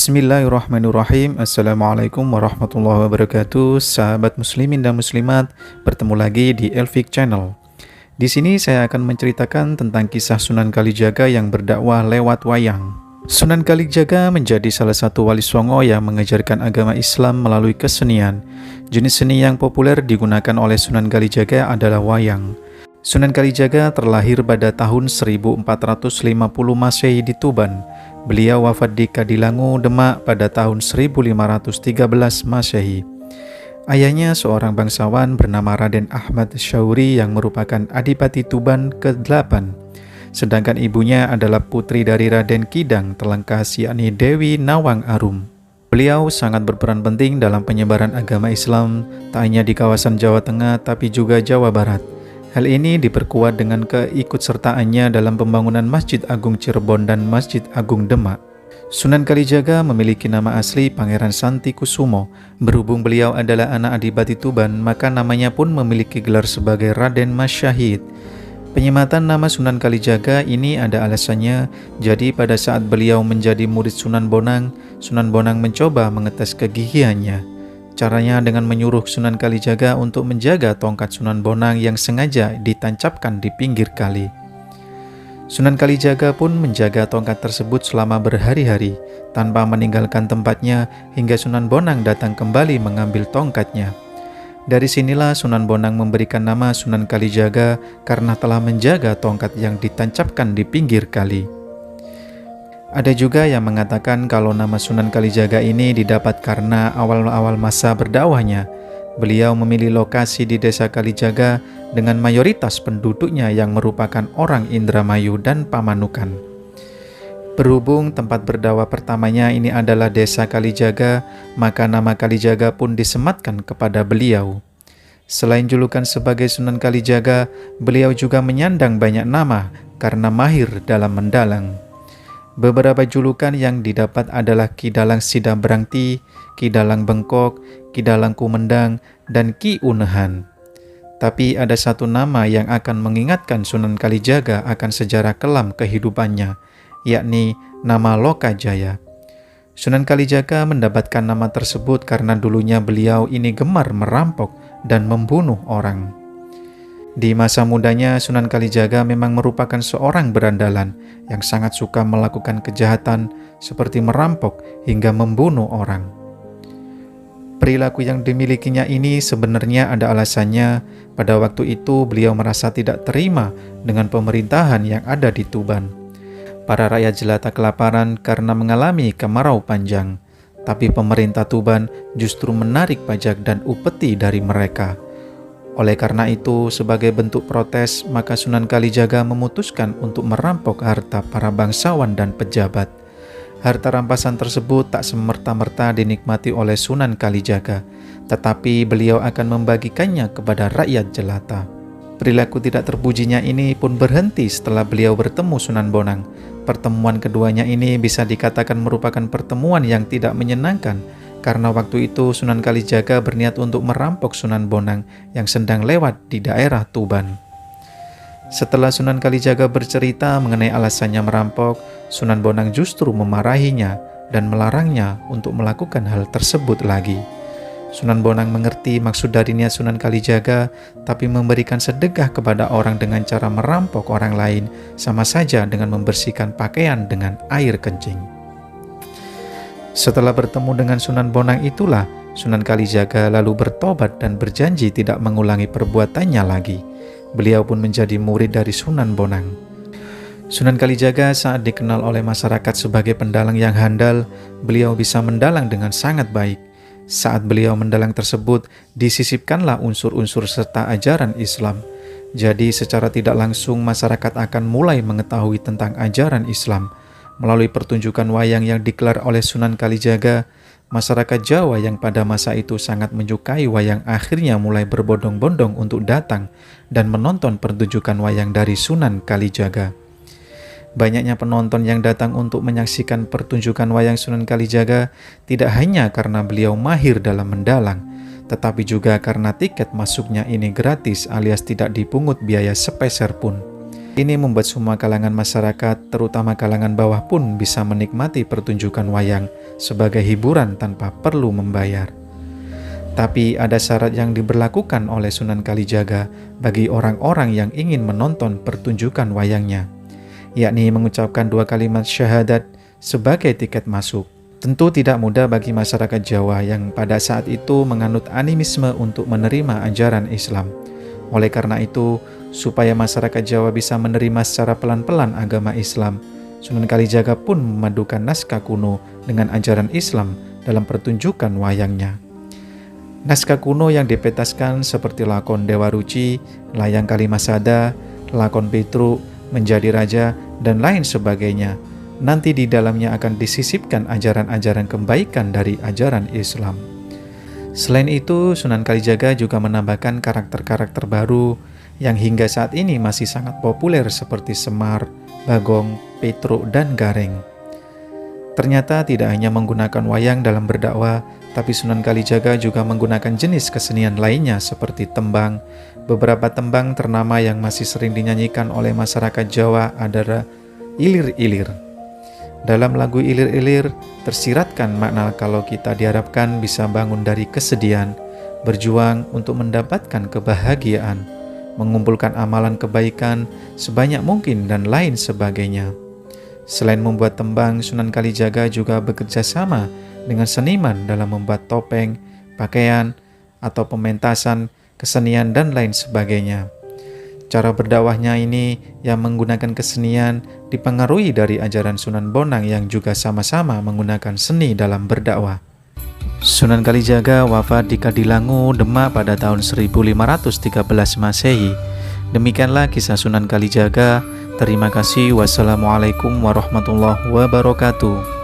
Bismillahirrahmanirrahim. Assalamualaikum warahmatullahi wabarakatuh. Sahabat muslimin dan muslimat, bertemu lagi di Elfik Channel. Di sini saya akan menceritakan tentang kisah Sunan Kalijaga yang berdakwah lewat wayang. Sunan Kalijaga menjadi salah satu wali songo yang mengajarkan agama Islam melalui kesenian. Jenis seni yang populer digunakan oleh Sunan Kalijaga adalah wayang. Sunan Kalijaga terlahir pada tahun 1450 Masehi di Tuban. Beliau wafat di Kadilangu, Demak pada tahun 1513 Masehi. Ayahnya seorang bangsawan bernama Raden Ahmad Syauri yang merupakan Adipati Tuban ke-8. Sedangkan ibunya adalah putri dari Raden Kidang Telengkas, yakni Dewi Nawang Arum. Beliau sangat berperan penting dalam penyebaran agama Islam, tak hanya di kawasan Jawa Tengah tapi juga Jawa Barat. Hal ini diperkuat dengan keikutsertaannya dalam pembangunan Masjid Agung Cirebon dan Masjid Agung Demak. Sunan Kalijaga memiliki nama asli Pangeran Santi Kusumo. Berhubung beliau adalah anak Adipati Tuban, maka namanya pun memiliki gelar sebagai Raden Mas Syahid. Penyematan nama Sunan Kalijaga ini ada alasannya. Jadi pada saat beliau menjadi murid Sunan Bonang mencoba mengetes kegigihannya. Caranya dengan menyuruh Sunan Kalijaga untuk menjaga tongkat Sunan Bonang yang sengaja ditancapkan di pinggir kali. Sunan Kalijaga pun menjaga tongkat tersebut selama berhari-hari tanpa meninggalkan tempatnya hingga Sunan Bonang datang kembali mengambil tongkatnya. Dari sinilah Sunan Bonang memberikan nama Sunan Kalijaga karena telah menjaga tongkat yang ditancapkan di pinggir kali. Ada juga yang mengatakan kalau nama Sunan Kalijaga ini didapat karena awal-awal masa berdakwahnya. Beliau memilih lokasi di desa Kalijaga dengan mayoritas penduduknya yang merupakan orang Indramayu dan Pamanukan. Berhubung tempat berdakwah pertamanya ini adalah desa Kalijaga, maka nama Kalijaga pun disematkan kepada beliau. Selain julukan sebagai Sunan Kalijaga, beliau juga menyandang banyak nama karena mahir dalam mendalang. Beberapa julukan yang didapat adalah Ki Dalang Sidam Brangti, Ki Dalang Bengkok, Ki Dalang Kumendang, dan Ki Unehan. Tapi ada satu nama yang akan mengingatkan Sunan Kalijaga akan sejarah kelam kehidupannya, yakni nama Lokajaya. Sunan Kalijaga mendapatkan nama tersebut karena dulunya beliau ini gemar merampok dan membunuh orang. Di masa mudanya, Sunan Kalijaga memang merupakan seorang berandalan yang sangat suka melakukan kejahatan seperti merampok hingga membunuh orang. Perilaku yang dimilikinya ini sebenarnya ada alasannya. Pada waktu itu beliau merasa tidak terima dengan pemerintahan yang ada di Tuban. Para rakyat jelata kelaparan karena mengalami kemarau panjang, tapi pemerintah Tuban justru menarik pajak dan upeti dari mereka. Oleh karena itu, sebagai bentuk protes, maka Sunan Kalijaga memutuskan untuk merampok harta para bangsawan dan pejabat. Harta rampasan tersebut tak semerta-merta dinikmati oleh Sunan Kalijaga, tetapi beliau akan membagikannya kepada rakyat jelata. Perilaku tidak terpujinya ini pun berhenti setelah beliau bertemu Sunan Bonang. Pertemuan keduanya ini bisa dikatakan merupakan pertemuan yang tidak menyenangkan, karena waktu itu Sunan Kalijaga berniat untuk merampok Sunan Bonang yang sedang lewat di daerah Tuban. Setelah Sunan Kalijaga bercerita mengenai alasannya merampok, Sunan Bonang justru memarahinya dan melarangnya untuk melakukan hal tersebut lagi. Sunan Bonang mengerti maksud dari niat Sunan Kalijaga, tapi memberikan sedekah kepada orang dengan cara merampok orang lain sama saja dengan membersihkan pakaian dengan air kencing. Setelah bertemu dengan Sunan Bonang itulah Sunan Kalijaga lalu bertobat dan berjanji tidak mengulangi perbuatannya lagi. Beliau pun menjadi murid dari Sunan Bonang. Sunan Kalijaga saat dikenal oleh masyarakat sebagai pendalang yang handal, beliau bisa mendalang dengan sangat baik. Saat beliau mendalang tersebut, disisipkanlah unsur-unsur serta ajaran Islam. Jadi secara tidak langsung masyarakat akan mulai mengetahui tentang ajaran Islam. Melalui pertunjukan wayang yang digelar oleh Sunan Kalijaga, masyarakat Jawa yang pada masa itu sangat menyukai wayang akhirnya mulai berbondong-bondong untuk datang dan menonton pertunjukan wayang dari Sunan Kalijaga. Banyaknya penonton yang datang untuk menyaksikan pertunjukan wayang Sunan Kalijaga tidak hanya karena beliau mahir dalam mendalang, tetapi juga karena tiket masuknya ini gratis alias tidak dipungut biaya sepeser pun. Ini membuat semua kalangan masyarakat, terutama kalangan bawah pun bisa menikmati pertunjukan wayang sebagai hiburan tanpa perlu membayar. Tapi ada syarat yang diberlakukan oleh Sunan Kalijaga bagi orang-orang yang ingin menonton pertunjukan wayangnya, yakni mengucapkan 2 kalimat syahadat sebagai tiket masuk. Tentu tidak mudah bagi masyarakat Jawa yang pada saat itu menganut animisme untuk menerima ajaran Islam. Oleh karena itu, supaya masyarakat Jawa bisa menerima secara pelan-pelan agama Islam, Sunan Kalijaga pun memadukan naskah kuno dengan ajaran Islam dalam pertunjukan wayangnya. Naskah kuno yang dipentaskan seperti lakon Dewa Ruci, Layang Kalimasada, lakon Petruk, Menjadi Raja, dan lain sebagainya. Nanti di dalamnya akan disisipkan ajaran-ajaran kebaikan dari ajaran Islam. Selain itu, Sunan Kalijaga juga menambahkan karakter-karakter baru yang hingga saat ini masih sangat populer seperti Semar, Bagong, Petruk, dan Gareng. Ternyata tidak hanya menggunakan wayang dalam berdakwah, tapi Sunan Kalijaga juga menggunakan jenis kesenian lainnya seperti tembang. Beberapa tembang ternama yang masih sering dinyanyikan oleh masyarakat Jawa adalah ilir-ilir. Dalam lagu ilir-ilir tersiratkan makna kalau kita diharapkan bisa bangun dari kesedihan, berjuang untuk mendapatkan kebahagiaan, mengumpulkan amalan kebaikan sebanyak mungkin, dan lain sebagainya. Selain membuat tembang, Sunan Kalijaga juga bekerja sama dengan seniman dalam membuat topeng, pakaian, atau pementasan, kesenian, dan lain sebagainya. Cara berdakwahnya ini yang menggunakan kesenian dipengaruhi dari ajaran Sunan Bonang yang juga sama-sama menggunakan seni dalam berdakwah. Sunan Kalijaga wafat di Kadilangu, Demak pada tahun 1513 Masehi. Demikianlah kisah Sunan Kalijaga. Terima kasih. Wassalamualaikum warahmatullahi wabarakatuh.